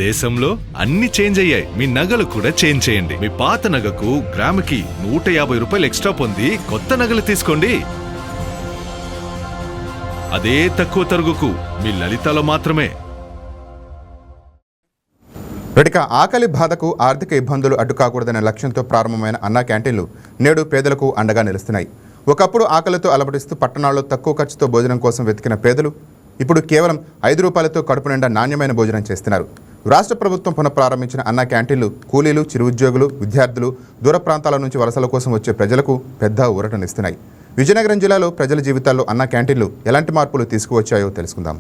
దేశంలో అన్ని చేంజ్ అయ్యాయి. మీ నగలు కూడా చేంజ్ చేయండి. మీ పాత నగకు గ్రాముకి 150 రూపాయలు ఎక్స్ట్రా పొంది కొత్త నగలు తీసుకోండి. అదే తక్కువ తరుగుకు మీ లలితలో మాత్రమే. ఇక ఆకలి బాధకు ఆర్థిక ఇబ్బందులు అడ్డుకాకూడదనే లక్ష్యంతో ప్రారంభమైన అన్నా క్యాంటీన్లు నేడు పేదలకు అండగా నిలుస్తున్నాయి. ఒకప్పుడు ఆకలితో అలమటిస్తూ పట్టణాల్లో తక్కువ ఖర్చుతో భోజనం కోసం వెతికిన పేదలు ఇప్పుడు కేవలం 5 రూపాయలతో కడుపు నిండా నాణ్యమైన భోజనం చేస్తున్నారు. రాష్ట్ర ప్రభుత్వం పునఃప్రారంభించిన అన్నా క్యాంటీన్లు కూలీలు, చిరు ఉద్యోగులు, విద్యార్థులు, దూర ప్రాంతాల నుంచి వలసల కోసం వచ్చే ప్రజలకు పెద్ద ఊరటనిస్తున్నాయి. విజయనగరం జిల్లాలో ప్రజల జీవితాల్లో అన్నా క్యాంటీన్లు ఎలాంటి మార్పులు తీసుకువచ్చాయో తెలుసుకుందాం.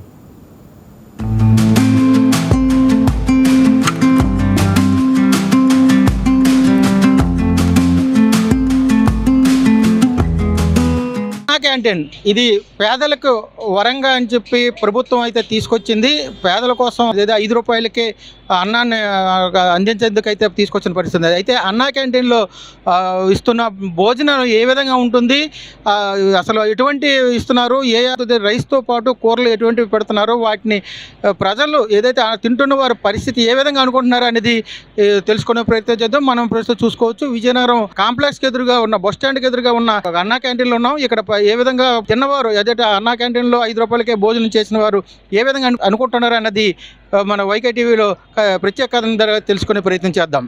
క్యాంటీన్ ఇది పేదలకు వరంగా అని చెప్పి ప్రభుత్వం అయితే తీసుకొచ్చింది. పేదల కోసం లేదా 5 రూపాయలకే అన్నాన్ని అందించేందుకు అయితే తీసుకొచ్చిన పరిస్థితి. అయితే అన్నా క్యాంటీన్లో ఇస్తున్న భోజనం ఏ విధంగా ఉంటుంది, అసలు ఎటువంటి ఇస్తున్నారు, రైస్తో పాటు కూరలు ఎటువంటివి పెడుతున్నారు, వాటిని ప్రజలు ఏదైతే తింటున్న వారి పరిస్థితి ఏ విధంగా అనుకుంటున్నారు అనేది తెలుసుకునే ప్రయత్నం చేద్దాం. మనం ప్రస్తుతం చూసుకోవచ్చు, విజయనగరం కాంప్లెక్స్కి ఎదురుగా ఉన్న బస్ స్టాండ్కి ఎదురుగా ఉన్న అన్నా క్యాంటీన్లో ఉన్నాం. ఇక్కడ ఏ విధంగా తిన్నవారు ఏదైతే అన్నా క్యాంటీన్లో 5 రూపాయలకే భోజనం చేసిన వారు ఏ విధంగా అనుకుంటున్నారు అన్నది మన వైకే టీవీలో ప్రత్యేక కథనం ద్వారా తెలుసుకునే ప్రయత్నం చేద్దాం.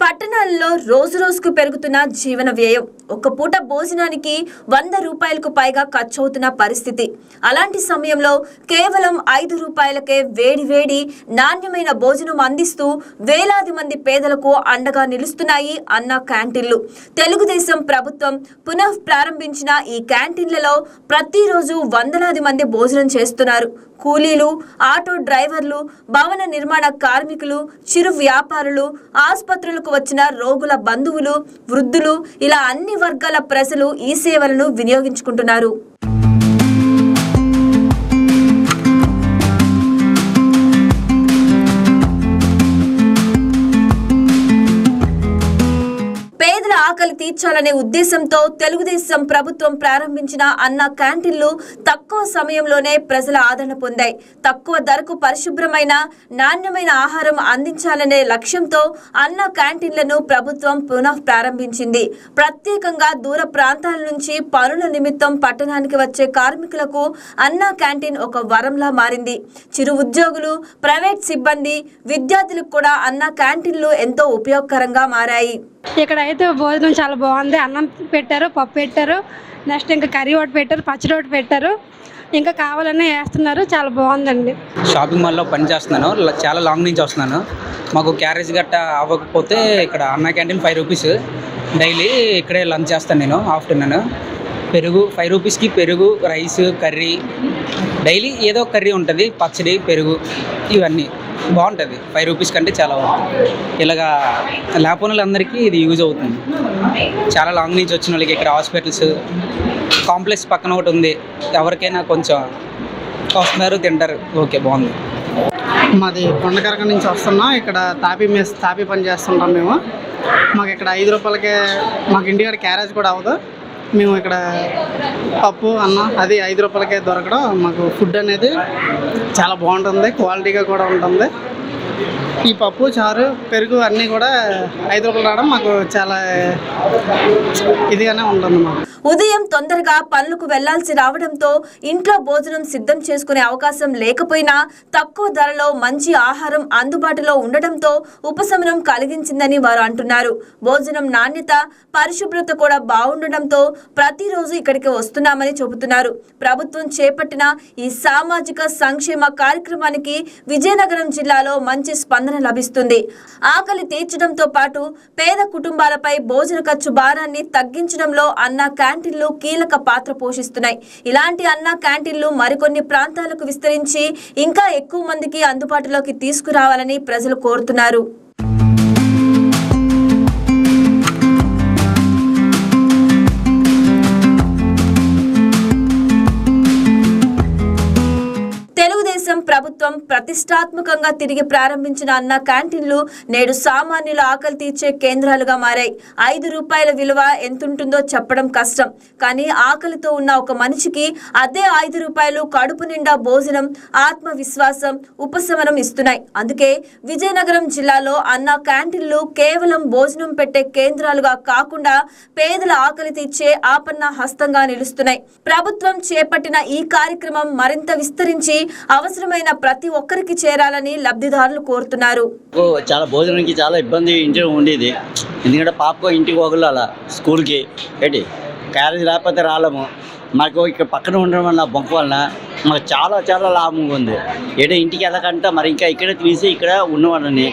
పట్టణాల్లో రోజు రోజుకు పెరుగుతున్న జీవన వ్యయం, ఒక పూట భోజనానికి 100 రూపాయలకు పైగా ఖర్చు అవుతున్న పరిస్థితి. అలాంటి సమయంలో కేవలం 5 రూపాయలకే వేడి నాణ్యమైన భోజనం అందిస్తూ వేలాది మంది పేదలకు అండగా నిలుస్తున్నాయి అన్నా క్యాంటీన్లు. తెలుగుదేశం ప్రభుత్వం పునః ప్రారంభించిన ఈ క్యాంటీన్లలో ప్రతిరోజు వందలాది మంది భోజనం చేస్తున్నారు. కూలీలు, ఆటో డ్రైవర్లు, భవన నిర్మాణ కార్మికులు, చిరు వ్యాపారులు, ఆసుపత్రులకు వచ్చిన రోగుల బంధువులు, వృద్ధులు, ఇలా అన్ని వర్గాల ప్రజలు ఈ సేవలను వినియోగించుకుంటున్నారు. పేదల ఆకలి తీర్చాలనే ఉద్దేశంతో తెలుగుదేశం ప్రభుత్వం ప్రారంభించిన అన్నా క్యాంటీన్లు తక్కువ సమయంలోనే ప్రజల ఆదరణ పొందాయి. తక్కువ ధరకు పరిశుభ్రమైన నాణ్యమైన ఆహారం అందించాలనే లక్ష్యంతో అన్నా క్యాంటీన్లను ప్రభుత్వం పునః ప్రారంభించింది. ప్రత్యేకంగా దూర ప్రాంతాల నుంచి పనుల నిమిత్తం పట్టణానికి వచ్చే కార్మికులకు అన్నా క్యాంటీన్ ఒక వరంలా మారింది. చిరు ఉద్యోగులు, ప్రైవేట్ సిబ్బంది, విద్యార్థులకు కూడా అన్నా క్యాంటీన్లు ఎంతో ఉపయోగకరంగా మారాయి. ఇక్కడ అయితే భోజనం చాలా బాగుంది. అన్నం పెట్టారు, పప్పు పెట్టారు, నెక్స్ట్ ఇంకా కర్రీ ఒకటి పెట్టారు, పచ్చడి ఒకటి పెట్టారు, ఇంకా కావాలనే వేస్తున్నారు. చాలా బాగుందండి. షాపింగ్ మాల్లో పని చేస్తున్నాను, చాలా లాంగ్ నుంచి వస్తున్నాను. మాకు క్యారేజ్ గట్ట అవ్వకపోతే ఇక్కడ అన్నా క్యాంటీన్ 5 రూపీస్ డైలీ ఇక్కడే లంచ్ చేస్తాను నేను. ఆఫ్టర్నూన్ పెరుగు 5 రూపీస్కి పెరుగు, రైస్, కర్రీ, డైలీ ఏదో కర్రీ ఉంటుంది, పచ్చడి, పెరుగు, ఇవన్నీ బాగుంటుంది. 5 రూపీస్ కంటే చాలా బాగుంటుంది. ఇలాగా లేపనులందరికీ ఇది యూజ్ అవుతుంది. చాలా లాంగ్ నుంచి వచ్చిన వాళ్ళకి ఇక్కడ హాస్పిటల్స్, కాంప్లెక్స్ పక్కన ఒకటి ఉంది, ఎవరికైనా కొంచెం వస్తున్నారు, తింటారు. ఓకే, బాగుంది. మాది కొండకరక నుంచి వస్తున్నాం. ఇక్కడ తాపీ పని చేస్తుంటాం మేము. మాకు ఇక్కడ 5 రూపాయలకే మాకు ఇంటికాడ క్యారేజ్ కూడా అవ్వదు. మేము ఇక్కడ పప్పు, అన్నం అది 5 రూపాయలకే దొరకడం. మాకు ఫుడ్ అనేది చాలా బాగుంటుంది, క్వాలిటీగా కూడా ఉంటుంది. ఈ పప్పు, చారు, పెరుగు అన్నీ కూడా 5 రూపాయలు రావడం మాకు చాలా ఇదిగానే ఉంటుంది. మాకు ఉదయం తొందరగా పనులకు వెళ్లాల్సి రావడంతో ఇంట్లో భోజనం సిద్ధం చేసుకునే అవకాశం లేకపోయినా తక్కువ ధరలో మంచి ఆహారం అందుబాటులో ఉండడంతో ఉపశమనం కలిగించిందని వారు అంటున్నారు. భోజనం నాణ్యత, పరిశుభ్రత కూడా బాగుండడంతో ప్రతిరోజు ఇక్కడికి వస్తున్నామని చెబుతున్నారు. ప్రభుత్వం చేపట్టిన ఈ సామాజిక సంక్షేమ కార్యక్రమానికి విజయనగరం జిల్లాలో మంచి స్పందన లభిస్తుంది. ఆకలి తీర్చడంతో పాటు పేద కుటుంబాలపై భోజన ఖర్చు భారాన్ని తగ్గించడంలో అన్నా క్యాంటీన్లు కీలక పాత్ర పోషిస్తున్నాయి. ఇలాంటి అన్నా క్యాంటీన్లు మరికొన్ని ప్రాంతాలకు విస్తరించి ఇంకా ఎక్కువ మందికి అందుబాటులోకి తీసుకురావాలని ప్రజలు కోరుతున్నారు. తెలుగుదేశం ప్రభుత్వం ప్రతిష్టాత్మకంగా తిరిగి ప్రారంభించిన అన్న క్యాంటీన్లు నేడు సామాన్యుల ఆకలి తీర్చే కేంద్రాలుగా మారాయి. 5 రూపాయల విలువ ఎంతుంటుందో చెప్పడం కష్టం. కానీ ఆకలితో ఉన్న ఒక మనిషికి అదే 5 రూపాయలు కడుపు నిండా భోజనం, ఆత్మవిశ్వాసం, ఉపశమనం ఇస్తున్నాయి. అందుకే విజయనగరం జిల్లాలో అన్న క్యాంటీన్లు కేవలం భోజనం పెట్టే కేంద్రాలుగా కాకుండా పేదల ఆకలి తీర్చే ఆపన్న హస్తంగా నిలుస్తున్నాయి. ప్రభుత్వం చేపట్టిన ఈ కార్యక్రమం మరింత విస్తరించి అవసరమైన ప్రతి ఒక్కరికి చేరాలని లబ్ధిదారులు కోరుతున్నారు. చాలా భోజనానికి చాలా ఇబ్బంది ఇంట్లో ఉండేది. ఎందుకంటే పాపకు ఇంటికి ఒకళ్ళు స్కూల్కి ఏంటి క్యారేజ్ లేకపోతే రాలేము. మాకు ఇక్కడ పక్కన ఉండడం వల్ల బొంక వలన మాకు చాలా చాలా లాభంగా ఉంది. ఏదో ఇంటికి వెళ్ళకంటే మరి ఇంకా ఇక్కడే తీసి ఇక్కడ ఉన్నవాళ్ళని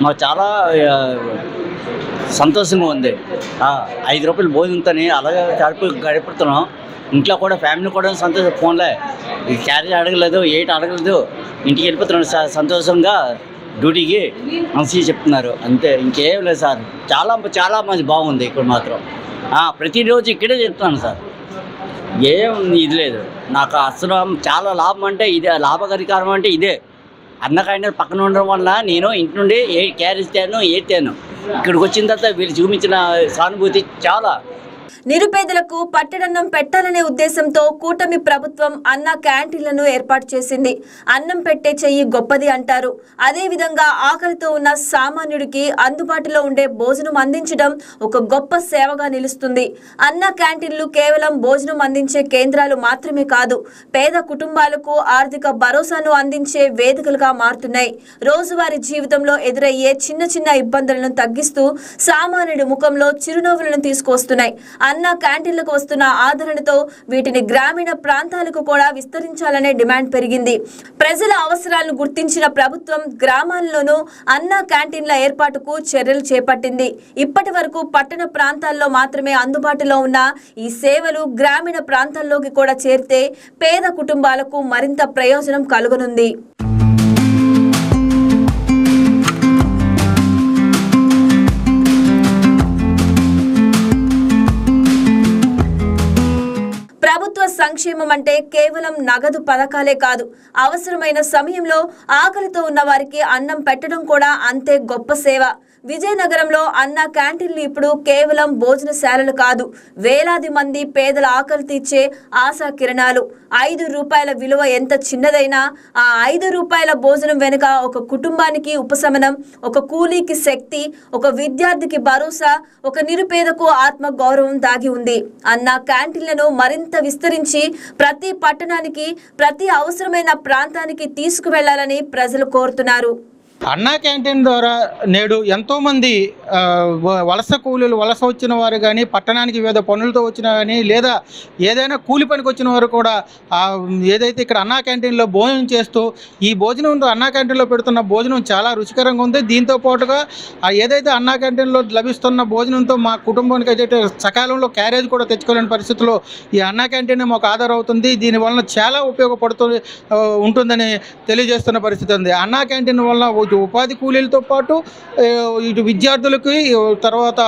మాకు చాలా సంతోషంగా ఉంది. 5 రూపాయలు భోజనంతో అలాగే గడుపుతున్నాం. ఇంట్లో కూడా ఫ్యామిలీ కూడా సంతోషం. ఫోన్లే క్యారేజ్ అడగలేదు, అడగలేదు, ఇంటికి వెళ్ళిపోతున్నాడు సంతోషంగా డ్యూటీకి మంచి చెప్తున్నారు. అంతే, ఇంకేం లేదు సార్. చాలా చాలా మంచి బాగుంది ఇక్కడ మాత్రం. ప్రతిరోజు ఇక్కడే చెప్తున్నాను సార్. ఏం ఇది లేదు నాకు అసలు. చాలా లాభం అంటే ఇదే, లాభకరికారం అంటే ఇదే. అన్నకాయన పక్కన ఉండడం వల్ల నేను ఇంటి నుండి క్యారేజ్ తేను ఇక్కడికి వచ్చిన తర్వాత వీళ్ళు చూపించిన సానుభూతి చాలా. నిరుపేదలకు పట్టెడన్నం పెట్టాలనే ఉద్దేశంతో కూటమి ప్రభుత్వం అన్న క్యాంటీన్లను ఏర్పాటు చేసింది. అన్నం పెట్టే చెయ్యి గొప్పది అంటారు. అదేవిధంగా ఆకలితో ఉన్న సామాన్యుడికి అందుబాటులో ఉండే భోజనం అందించడం ఒక గొప్ప సేవగా నిలుస్తుంది. అన్న క్యాంటీన్లు కేవలం భోజనం అందించే కేంద్రాలు మాత్రమే కాదు, పేద కుటుంబాలకు ఆర్థిక భరోసాను అందించే వేదికలుగా మారుతున్నాయి. రోజువారీ జీవితంలో ఎదురయ్యే చిన్న చిన్న ఇబ్బందులను తగ్గిస్తూ సామాన్యుడి ముఖంలో చిరునవ్వులను తీసుకొస్తున్నాయి. అన్న క్యాంటీన్లకు వస్తున్న ఆదరణతో వీటిని గ్రామీణ ప్రాంతాలకు కూడా విస్తరించాలనే డిమాండ్ పెరిగింది. ప్రజల అవసరాలను గుర్తించిన ప్రభుత్వం గ్రామాల్లోనూ అన్న క్యాంటీన్ల ఏర్పాటుకు చర్యలు చేపట్టింది. ఇప్పటి వరకు పట్టణ ప్రాంతాల్లో మాత్రమే అందుబాటులో ఉన్న ఈ సేవలు గ్రామీణ ప్రాంతాల్లోకి కూడా చేరితే పేద కుటుంబాలకు మరింత ప్రయోజనం కలుగనుంది. ప్రభుత్వ సంక్షేమం అంటే కేవలం నగదు పథకాలే కాదు, అవసరమైన సమయంలో ఆకలితో ఉన్న వారికి అన్నం పెట్టడం కూడా అంతే గొప్ప సేవ. విజయనగరంలో అన్న క్యాంటీన్లు ఇప్పుడు కేవలం భోజనశాలలు కాదు, వేలాది మంది పేదల ఆకలి తీర్చే ఆశా కిరణాలు. 5 రూపాయల విలువ ఎంత చిన్నదైనా ఆ 5 రూపాయల భోజనం వెనుక ఒక కుటుంబానికి ఉపశమనం, ఒక కూలీకి శక్తి, ఒక విద్యార్థికి భరోసా, ఒక నిరుపేదకు ఆత్మ గౌరవం దాగి ఉంది. అన్న క్యాంటీన్లను మరింత విస్తరించి ప్రతి పట్టణానికి, ప్రతి అవసరమైన ప్రాంతానికి తీసుకువెళ్లాలని ప్రజలు కోరుతున్నారు. అన్నా క్యాంటీన్ ద్వారా నేడు ఎంతోమంది వలస కూలీలు, వలస వచ్చిన వారు కానీ, పట్టణానికి వివిధ పనులతో వచ్చిన కానీ, లేదా ఏదైనా కూలి పనికి వచ్చిన వారు కూడా ఏదైతే ఇక్కడ అన్నా క్యాంటీన్లో భోజనం చేస్తూ, ఈ భోజనం అన్నా క్యాంటీన్లో పెడుతున్న భోజనం చాలా రుచికరంగా ఉంది. దీంతో పాటుగా ఏదైతే అన్నా క్యాంటీన్లో లభిస్తున్న భోజనంతో మా కుటుంబానికి అయితే సకాలంలో క్యారేజ్ కూడా తెచ్చుకోలేని పరిస్థితుల్లో ఈ అన్నా క్యాంటీన్ మాకు ఆధారం అవుతుంది. దీనివల్ల చాలా ఉంటుందని తెలియజేస్తున్న పరిస్థితి ఉంది. అన్నా క్యాంటీన్ వల్ల ఉపాధి కూలీలతో పాటు ఇటు విద్యార్థులకి, తర్వాత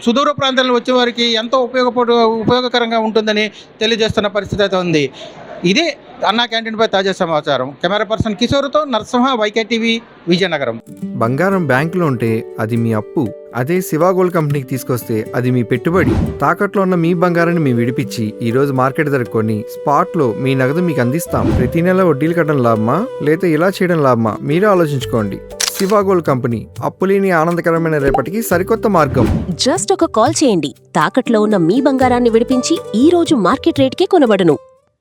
సుదూర ప్రాంతాల్లో వచ్చే వారికి ఎంతో ఉపయోగకరంగా ఉంటుందని తెలియజేస్తున్న పరిస్థితి అయితే ఉంది. ఇదే అన్నా క్యాంటీన్పై తాజా సమాచారం. కెమెరా పర్సన్ కిషోర్తో నరసింహ, YKTV, విజయనగరం. బంగారం బ్యాంకులో ఉంటే అది మీ అప్పు, అదే శివ గోల్డ్ కంపెనీకి తీసుకొస్తే అది మీ పెట్టుబడి. తాకట్లో ఉన్న మీ బంగారాన్ని మేము విడిపించి ఈ రోజు మార్కెట్ ధర కొని స్పాట్లో మీ నగదు మీకు అందిస్తాం. ప్రతి నెల వడ్డీలు కట్టడం లాభమా లేదా ఇలా చేయడం లాభమా మీరే ఆలోచించుకోండి. శివ గోల్డ్ కంపెనీ, అప్పులేని ఆనందకరమైన రేపటికి సరికొత్త మార్గం. జస్ట్ ఒక కాల్ చేయండి. తాకట్లో ఉన్న మీ బంగారాన్ని విడిపించి ఈ రోజు మార్కెట్ రేట్కే కొనబడును.